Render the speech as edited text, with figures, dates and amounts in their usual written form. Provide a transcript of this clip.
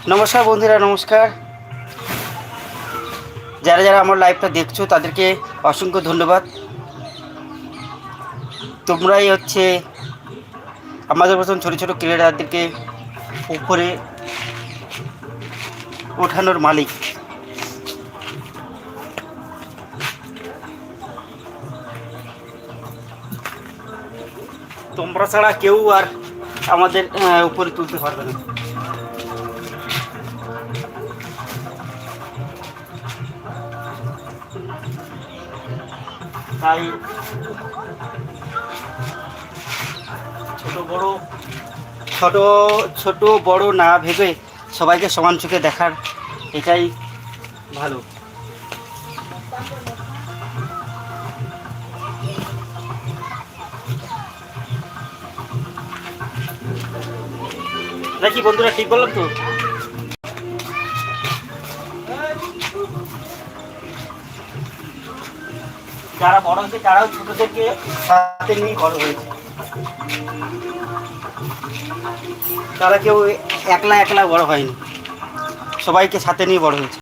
নমস্কার বন্ধুরা, নমস্কার। যারা যারা আমার লাইভটা দেখছো তাদেরকে অসংখ্য ধন্যবাদ। তোমরাই হচ্ছে আমাদের মতন ছোটো ছোটো ক্রীড়াদেরকে উপরে ওঠানোর মালিক। তোমরা ছাড়া কেউ আর আমাদের উপরে তুলতে পারবে না। তাই ছোট বড় ছোট ছোট বড় না ভেবে সবাইকে সমান চোখে দেখার এটাই ভালো। নাকি বন্ধুরা, ঠিক বললাম তো? যারা বড় হয়েছে তারাও ছোটদেরকে সাথে নিয়ে বড় হয়েছে। তারা কেউ একলা একলা বড় হয়নি, সবাইকে সাথে নিয়ে বড় হয়েছে।